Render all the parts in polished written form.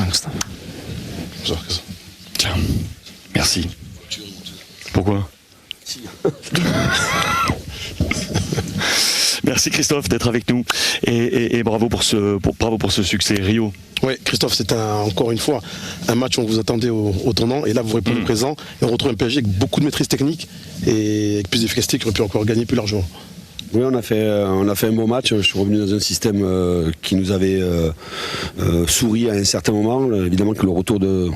Christophe. Tiens, merci. Pourquoi? Merci Christophe d'être avec nous et bravo pour ce succès Rio. Oui, Christophe, c'est encore une fois un match où on vous attendait au tournant et là vous répondez présent et on retrouve un PSG avec beaucoup de maîtrise technique et avec plus d'efficacité qui aurait pu encore gagner plus largement. Oui, on a fait un beau match. Je suis revenu dans un système qui nous avait souri à un certain moment. Évidemment que le retour de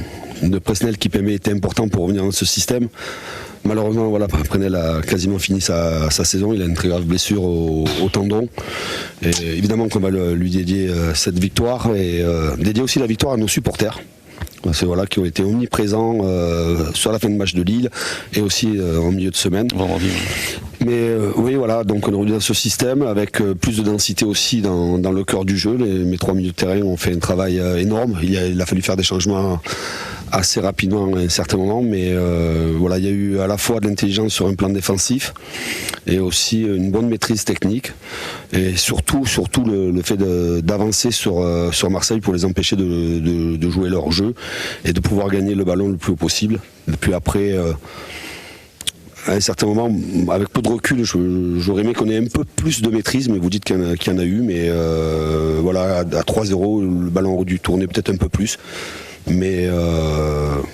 Presnel qui Kimpembe était important pour revenir dans ce système. Malheureusement, voilà, Presnel a quasiment fini sa saison. Il a une très grave blessure au tendon. Et évidemment qu'on va lui dédier cette victoire et dédier aussi la victoire à nos supporters. C'est voilà, qui ont été omniprésents sur la fin de match de Lille et aussi en milieu de semaine. Mais oui, voilà, donc on est revenu dans ce système avec plus de densité aussi dans le cœur du jeu. Mes trois milieux de terrain ont fait un travail énorme. Il a fallu faire des changements assez rapidement à un certain moment, mais voilà, il y a eu à la fois de l'intelligence sur un plan défensif et aussi une bonne maîtrise technique et surtout le fait d'avancer sur Marseille pour les empêcher de jouer leur jeu et de pouvoir gagner le ballon le plus haut possible. Et puis après, à un certain moment, avec peu de recul, j'aurais aimé qu'on ait un peu plus de maîtrise, mais vous dites qu'il y en a eu, mais voilà, à 3-0, le ballon aurait dû tourner peut-être un peu plus. Mais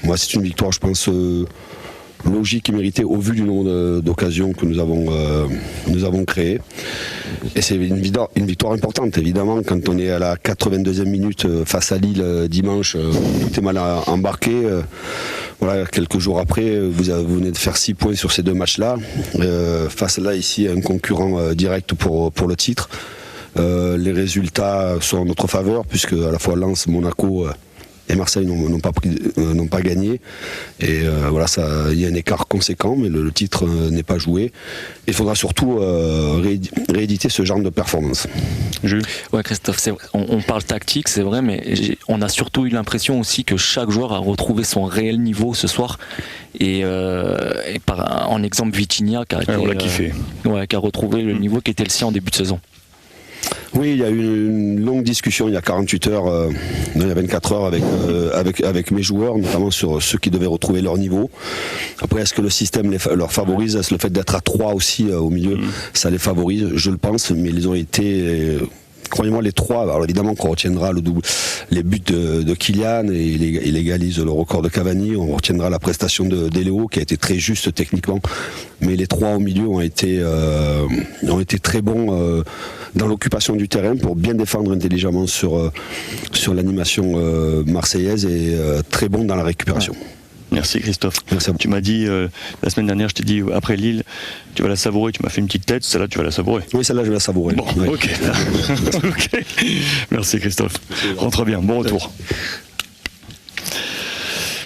moi, c'est une victoire, je pense, logique et méritée au vu du nombre d'occasions que nous avons créées. Et c'est une victoire importante, évidemment, quand on est à la 82e minute face à Lille dimanche, tout est mal embarqué. Voilà, quelques jours après, vous venez de faire 6 points sur ces deux matchs-là. Face là, ici, à un concurrent direct pour le titre. Les résultats sont en notre faveur, puisque à la fois Lens, Monaco et Marseille n'ont pas gagné. Et voilà, il y a un écart conséquent, mais le titre n'est pas joué. Il faudra surtout rééditer ce genre de performance. Jules ? Ouais, Christophe, on parle tactique, c'est vrai, mais on a surtout eu l'impression aussi que chaque joueur a retrouvé son réel niveau ce soir. Et en exemple, Vitinha qui a retrouvé le niveau qui était le sien en début de saison. Oui, il y a eu une longue discussion il y a 48 heures, il y a 24 heures avec mes joueurs, notamment sur ceux qui devaient retrouver leur niveau. Après, est-ce que le système leur favorise? Est-ce le fait d'être à 3 aussi au milieu, ça les favorise? Je le pense, mais ils ont été... Croyez-moi, les trois, alors évidemment qu'on retiendra les buts de Kylian et il égalise le record de Cavani, on retiendra la prestation de Léo qui a été très juste techniquement, mais les trois au milieu ont été très bons dans l'occupation du terrain pour bien défendre intelligemment sur l'animation marseillaise et très bons dans la récupération. Ouais. Merci Christophe. Merci à vous. Tu m'as dit, la semaine dernière, je t'ai dit, après Lille, tu vas la savourer, tu m'as fait une petite tête, celle-là tu vas la savourer. Oui, celle-là je vais la savourer. Bon, oui. Ok. Merci Christophe. Rentre bien, bon retour.